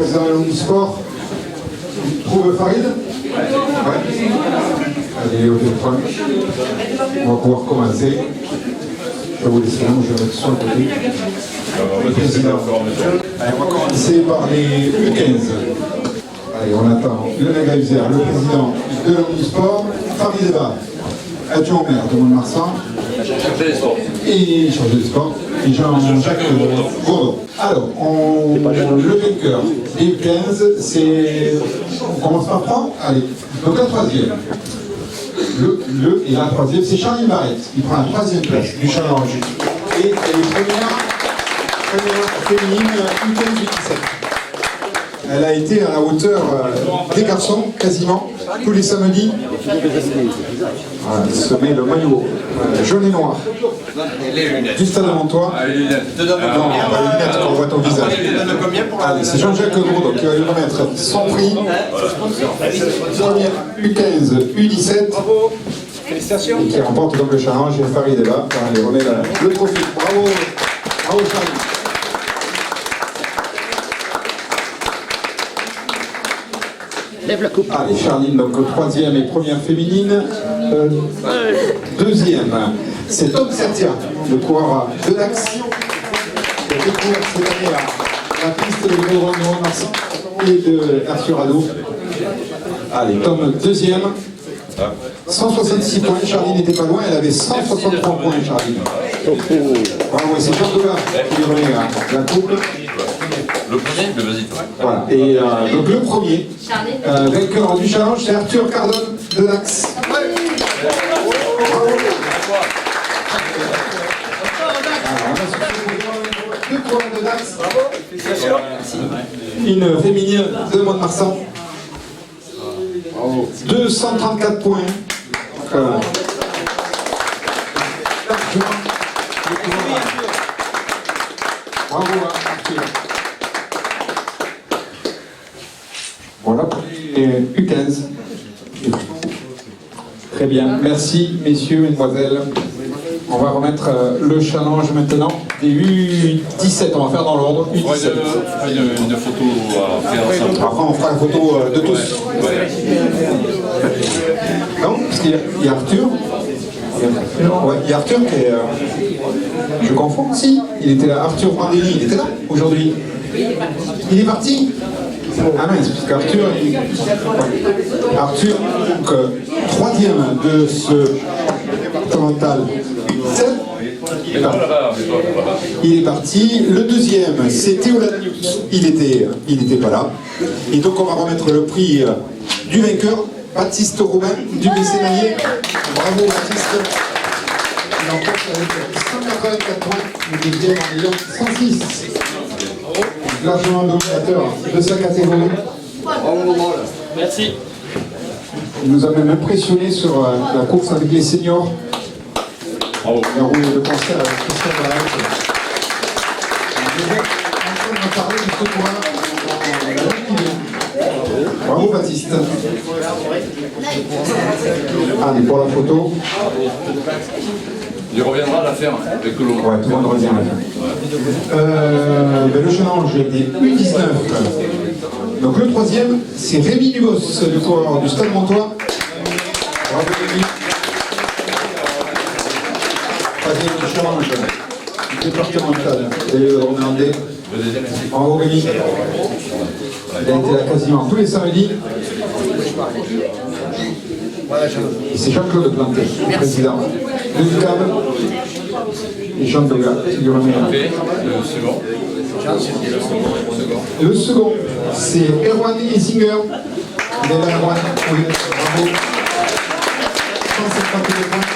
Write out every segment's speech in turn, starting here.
président du sport trouve Farid. Ouais. Allez, au téléphone. On va pouvoir commencer. Je vais vous laisser là, je vais mettre sur le côté. Le président. Allez, on va commencer par les U15. Allez, on attend le Nagauser, le président de l'homme du sport, Farid Eba, adjoint au maire de Mont-de-Marsan. Et chargé de sport. Et Jean-Jacques Gourdon. Alors, le vainqueur des U15, c'est. On commence par 3. Allez. Donc la troisième. Et la troisième, c'est Charline Barrette. Il prend la troisième place du challenge. Et elle est première féminine U15-U17. Elle a été à la hauteur des garçons, quasiment, tous les samedis. Voilà, elle se met le maillot jaune et noir. Du Stade Montois. Les lunettes. Non, pas les lunettes qu'on voit ton visage. Allez, c'est Jean-Jacques Gourdon qui va lui remettre son prix. Première U15, U17. Félicitations. Et qui remporte donc le challenge. Et Farid est là. Allez, remet le trophée. Bravo. Bravo, Charlie. Lève la coupe. Allez, Charline, donc troisième et première féminine. Deuxième, c'est Tom Sertia, le coureur de Dax, qui a découvert cette année la piste de Mont-de-Marsan et de Arthur Adot. Allez, Tom, deuxième. 166 points, Charline n'était pas loin, elle avait 163 points, Charline. Bravo, c'est Jean Doula qui lui remet la coupe. Le premier, mais vas-y. Voilà, et donc le premier vainqueur du challenge, c'est Arthur Cardone de Dax. Deux coureurs de Dax. Une féminine de Mont-de-Marsan. 234 points. Bravo Arthur. Voilà pour les U15. Très bien. Merci, messieurs, mesdemoiselles. On va remettre le challenge maintenant des U17. On va faire dans l'ordre. U17. Une photo à faire ensemble. Après, on fera une photo de tous. Non, parce qu'il y a Arthur. Ouais, il y a Arthur qui est. Je confonds. Si, il était là. Arthur Brandelli, il était là aujourd'hui. Il est parti. Ah mince, parce qu'Arthur, Arthur, donc troisième de ce départemental 7. Il est parti. Le deuxième, c'est Théo Ladanius. Il était pas là. Et donc on va remettre le prix du vainqueur, Baptiste Robin, du Messénanier. Bravo Baptiste. Il emporte avec 184 points. Le deuxième en ayant 106. Largement dominateur de sa catégorie. Merci. Il nous a même impressionné sur la course avec les seniors. Il a roulé le concert avec Christian Barrette. On va parler de ce coureur. Bravo Baptiste. Allez, pour la photo. Il reviendra à la ferme avec l'eau. Ouais, tout le monde revient là. Le challenge des U19. Donc le troisième, c'est Rémi Dubos, le coureur du Stade Montois. Bravo Rémi. Troisième du challenge départemental et hollandais. Bravo Rémi. Il a été là quasiment tous les samedis. Et c'est Jean-Claude Planté, président de l'UCAB. Et Jean Doga, qui lui remet le second, c'est Erwan Isinger. Il est là, Erwan. Oui, bravo. 152 points.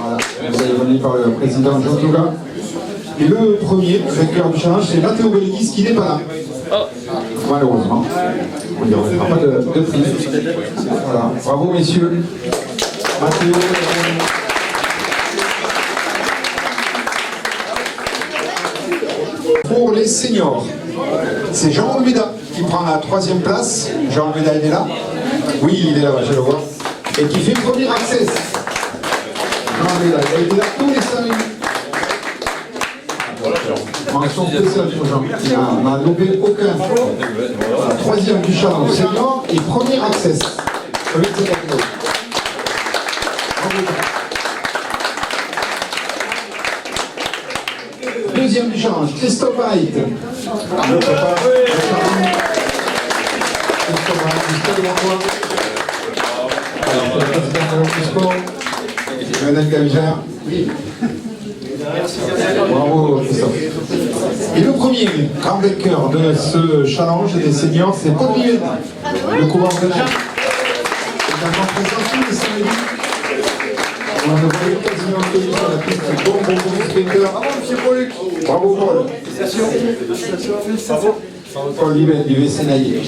Voilà, vous avez remis par le président Jean Doga. Et le premier vainqueur du challenge, c'est Matteo Bellegis, qui n'est pas là. Malheureusement. On n'y remettra pas de prix. Voilà. Bravo messieurs. Mathéo. Pour les seniors, c'est Jean Almeida qui prend la troisième place. Jean Almeida, il est là. Oui, il est là, je le vois. Et qui fait premier accès. Jean Almeida, il a été là tous les 5 minutes. Mention spéciale pour Jean. Il n'a loupé aucun. Voilà, troisième du challenge senior et premier access. Avec cet applaudissement. Deuxième du challenge, Christophe Haït. Madame Galigère. Bravo Christophe. Et le premier grand vainqueur de ce challenge des seniors, c'est Paul Millet, le coureur de neige. Également présent tous les samedis. On a voyé quasiment que lui sur la piste. Bon sprinter. Bravo monsieur Paul. Bravo Paul. Félicitations. Paul Livet Sénaillé.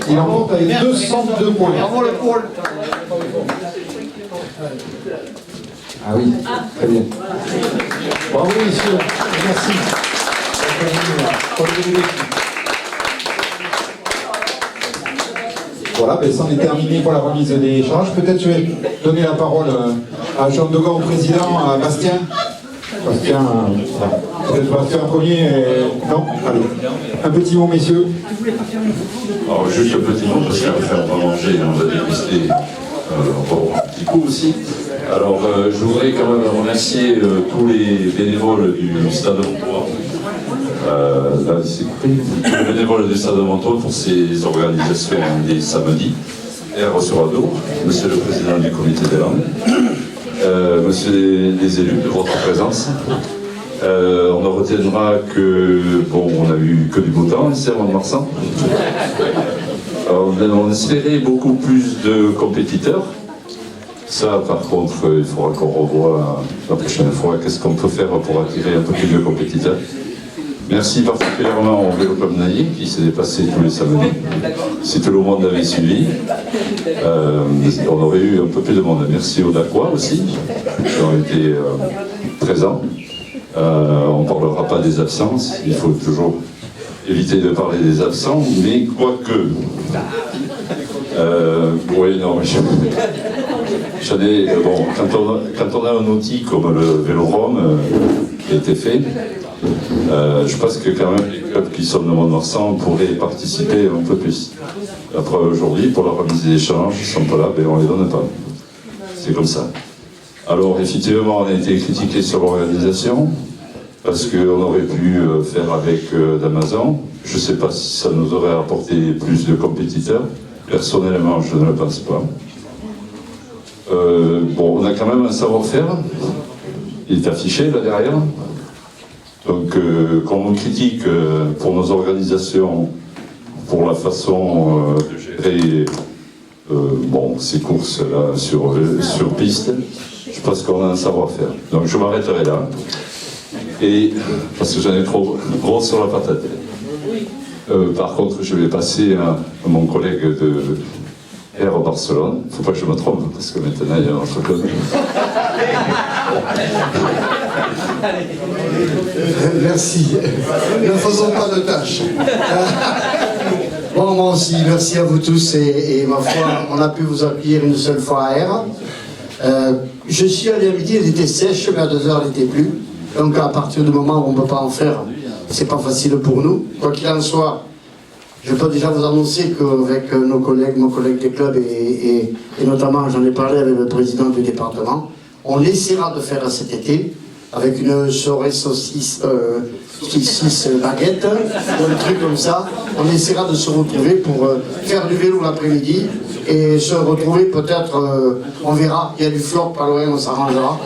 Il emporte avec 202 points. Bravo le Paul. Ah oui, très bien. Bravo messieurs, merci. Voilà, ben, c'en est terminé pour la remise des charges. Peut-être je vais donner la parole à Jean de Gaulle, au président, à Bastien. Bastien, peut-être Bastien premier. Non, allez. Un petit mot, messieurs. Alors juste un petit mot, parce qu'après on va manger, on va déguster un petit coup aussi. Alors je voudrais quand même remercier tous les bénévoles du Stade de Montour. Là, c'est coupé. Les bénévoles du Stade de Montour pour ces organisations des samedis. R sur Adour, monsieur le président du comité des langues, monsieur les élus de votre présence. On en retiendra que, bon, on a eu que du beau temps ici avant Marsan. On espérait beaucoup plus de compétiteurs. Ça, par contre, il faudra qu'on revoie la prochaine fois qu'est-ce qu'on peut faire pour attirer un peu plus de compétiteurs. Merci particulièrement au Vélo Club Naillet qui s'est déplacé tous les samedis. Si tout le monde avait suivi, on aurait eu un peu plus de monde. Merci aux Dacois aussi, qui ont été présents. On ne parlera pas des absences, il faut toujours éviter de parler des absents, mais quoique. Oui, non, mais bon, quand on a un outil comme le Vélorome qui a été fait, je pense que quand même les clubs qui sont de Mont-de-Marsan pourraient participer un peu plus. Après aujourd'hui, pour la remise des échanges, ils ne sont pas là, mais on ne les donne pas. C'est comme ça. Alors effectivement, on a été critiqué sur l'organisation, parce qu'on aurait pu faire avec d'Amazon. Je ne sais pas si ça nous aurait apporté plus de compétiteurs. Personnellement, je ne le pense pas. Bon, on a quand même un savoir-faire. Il est affiché là derrière. Donc, quand on critique pour nos organisations, pour la façon de gérer bon, ces courses-là sur piste, je pense qu'on a un savoir-faire. Donc, je m'arrêterai là. Et, parce que j'en ai trop gros sur la patate. Par contre, je vais passer à mon collègue de R Barcelone. Il ne faut pas que je me trompe, parce que maintenant, il y a un autre club. Merci. Ne faisons pas de tâches. Bon, moi aussi, merci à vous tous. Et ma foi, on a pu vous accueillir une seule fois à R. Je suis allé à midi, elle était sèche, mais à 2 heures, elle n'était plus. Donc, à partir du moment où on ne peut pas en faire, c'est pas facile pour nous. Quoi qu'il en soit, je peux déjà vous annoncer qu'avec nos collègues des clubs et notamment, j'en ai parlé avec le président du département, on essaiera de faire cet été avec une soirée saucisse baguette, un truc comme ça. On essaiera de se retrouver pour faire du vélo l'après-midi et se retrouver peut-être, on verra, il y a du flop pas loin, on s'arrangera.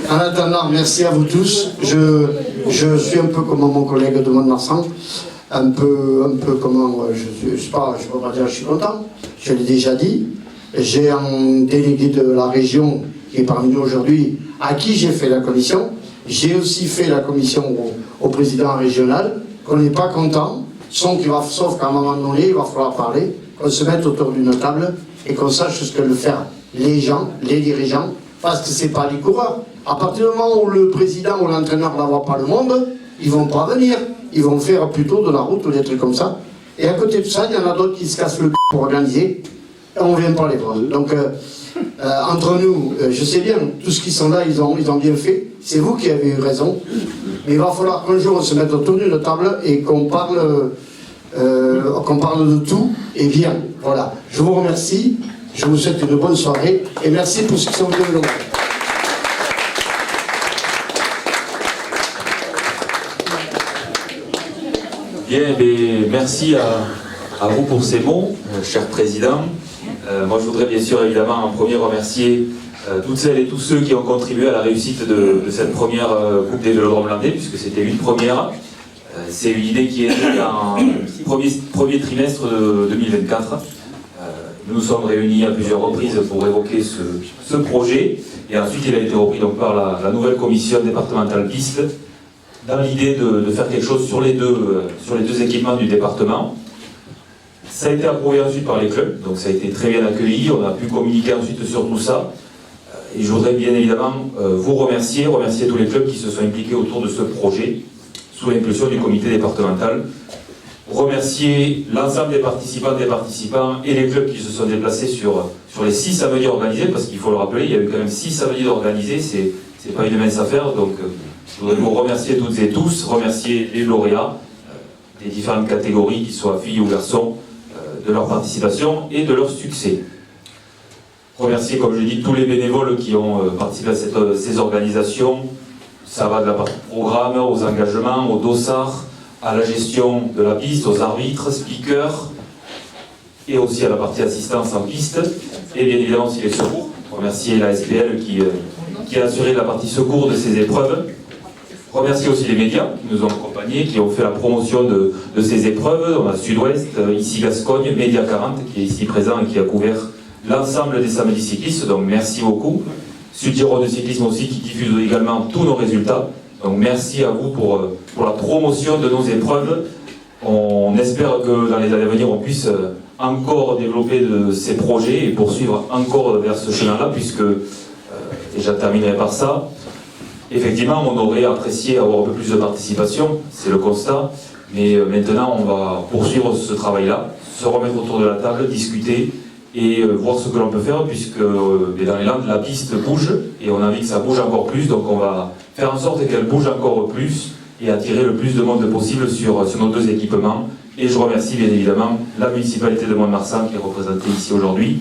En attendant, merci à vous tous. Je suis un peu comme mon collègue de Mont-de-Marsan, un peu comme, je sais pas, je peux pas dire que je suis content, je l'ai déjà dit. J'ai un délégué de la région qui est parmi nous aujourd'hui, à qui j'ai fait la commission. J'ai aussi fait la commission au président régional, qu'on n'est pas content, sauf qu'à un moment donné, il va falloir parler, qu'on se mette autour d'une table et qu'on sache ce que veulent faire les gens, les dirigeants, parce que c'est pas les coureurs. À partir du moment où le président ou l'entraîneur n'aura pas le monde, ils vont pas venir. Ils vont faire plutôt de la route ou des trucs comme ça. Et à côté de ça, il y en a d'autres qui se cassent le c pour organiser. Et on ne vient pas les voir. Donc, entre nous, je sais bien, tous qui sont là, ils ont bien fait. c'est vous qui avez eu raison. Mais il va falloir qu'un jour on se mette autour d'une table et qu'on parle de tout et bien. Voilà. Je vous remercie. Je vous souhaite une bonne soirée et merci pour ce que ça vous donne. Bien, merci à vous pour ces mots, cher président. Moi, je voudrais bien sûr, évidemment, en premier remercier toutes celles et tous ceux qui ont contribué à la réussite de cette première Coupe des Vélodromes landais, puisque c'était une première. C'est une idée qui est née en premier trimestre de 2024. Nous nous sommes réunis à plusieurs reprises pour évoquer ce projet, et ensuite il a été repris donc par la nouvelle commission départementale piste, dans l'idée de faire quelque chose sur les deux équipements du département. Ça a été approuvé ensuite par les clubs, donc ça a été très bien accueilli, on a pu communiquer ensuite sur tout ça. Et je voudrais bien évidemment vous remercier tous les clubs qui se sont impliqués autour de ce projet, sous l'impulsion du comité départemental. Remercier l'ensemble des participants et les clubs qui se sont déplacés sur les 6 samedis organisés, parce qu'il faut le rappeler, il y a eu quand même 6 samedis organisés, c'est pas une mince affaire, donc je voudrais vous remercier toutes et tous, remercier les lauréats des différentes catégories, qu'ils soient filles ou garçons, de leur participation et de leur succès. Remercier, comme je dis, tous les bénévoles qui ont participé à ces organisations. Ça va de la partie programme, aux engagements, aux dossards, à la gestion de la piste, aux arbitres, speakers, et aussi à la partie assistance en piste, et bien évidemment aussi les secours. Remercier la SPL qui a assuré la partie secours de ces épreuves. Remercier aussi les médias qui nous ont accompagnés, qui ont fait la promotion de ces épreuves. On a Sud-Ouest, ici Gascogne, Média 40 qui est ici présent et qui a couvert l'ensemble des samedis cyclistes, donc merci beaucoup. Sud-Gironde de cyclisme aussi qui diffuse également tous nos résultats. Donc merci à vous pour la promotion de nos épreuves. On espère que dans les années à venir, on puisse encore développer ces projets et poursuivre encore vers ce chemin-là, puisque, et j'en terminerai par ça, effectivement, on aurait apprécié avoir un peu plus de participation, c'est le constat, mais maintenant, on va poursuivre ce travail-là, se remettre autour de la table, discuter et voir ce que l'on peut faire, puisque dans les Landes, la piste bouge, et on a envie que ça bouge encore plus, donc on va faire en sorte qu'elle bouge encore plus, et attirer le plus de monde possible sur nos 2 équipements. Et je remercie bien évidemment la municipalité de Mont-de-Marsan, qui est représentée ici aujourd'hui,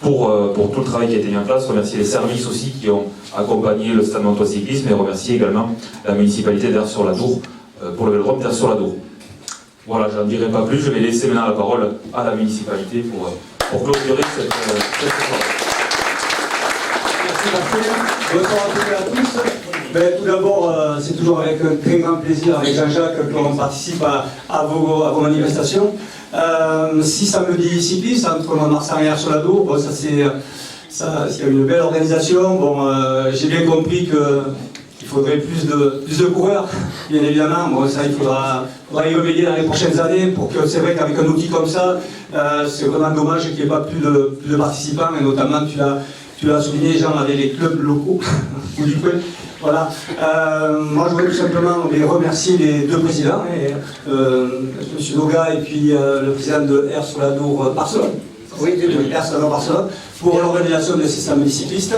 pour tout le travail qui a été mis en place. Remercier les services aussi qui ont accompagné le Stade Montois Cyclisme, et remercier également la municipalité d'Ars-sur-l'Adour pour le vélodrome d'Ars-sur-l'Adour. Voilà, je n'en dirai pas plus, je vais laisser maintenant la parole à la municipalité pour clôturer cette soirée. Merci Martin. Bonsoir à toutes et à tous. Tout d'abord, c'est toujours avec un très grand plaisir avec Jean-Jacques qu'on participe à vos manifestations. 6 samedis cyclistes entre Mont-de-Marsan et Ars-sur-l'Adour. Bon, il y a une belle organisation. Bon, j'ai bien compris qu'il faudrait plus de coureurs, bien évidemment. Bon, ça, il faudra y remédier dans les prochaines années pour que, c'est vrai qu'avec un outil comme ça, c'est vraiment dommage qu'il n'y ait pas plus de participants, et notamment, tu l'as souligné, Jean, avec les clubs locaux ou du coin. Voilà. Moi, je voudrais tout simplement remercier les 2 présidents, M. Noga et puis le président de Ars-sur-l'Adour Barcelone. Oui, Ars-sur-l'Adour Barcelone, pour l'organisation de ces samedis cyclistes.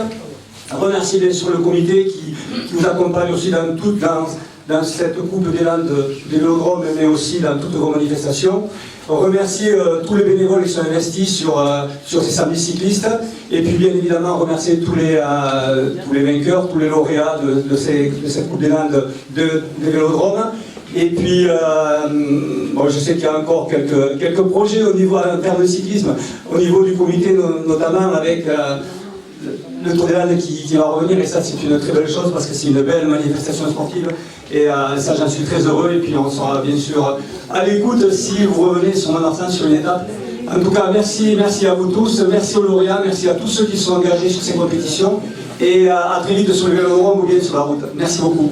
Remercier bien sûr le comité qui nous accompagne aussi dans cette Coupe des Landes des Vélodromes, mais aussi dans toutes vos manifestations. Remercier tous les bénévoles qui sont investis sur ces samedis cyclistes, et puis bien évidemment remercier tous les vainqueurs, tous les lauréats de cette Coupe des Landes des Vélodromes. Et puis, bon, je sais qu'il y a encore quelques projets en termes de cyclisme, au niveau du comité, notamment avec le Tour des Landes qui va revenir, et ça c'est une très belle chose parce que c'est une belle manifestation sportive, et ça j'en suis très heureux. Et puis on sera bien sûr à l'écoute si vous revenez sur Mont-de-Marsan sur une étape. En tout cas, merci à vous tous, merci aux lauréats, merci à tous ceux qui sont engagés sur ces compétitions, et à très vite sur le vélodrome ou bien sur la route. Merci beaucoup.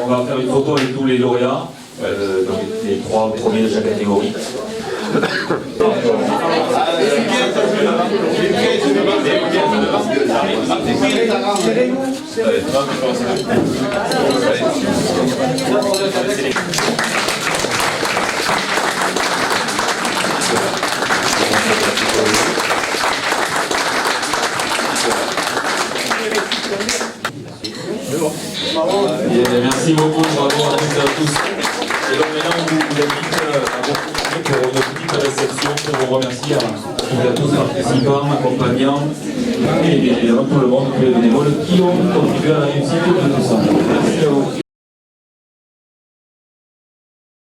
On va faire une photo avec tous les lauréats, donc les 3 premiers de chaque catégorie. Bien, merci beaucoup, bravo à toutes et à tous. Et donc maintenant, on vous invite à vous retrouver pour une petite réception pour vous remercier à toutes et à tous participants, accompagnants et évidemment tout le monde, tous les bénévoles qui ont contribué à la réussite de tout ça. Merci à vous.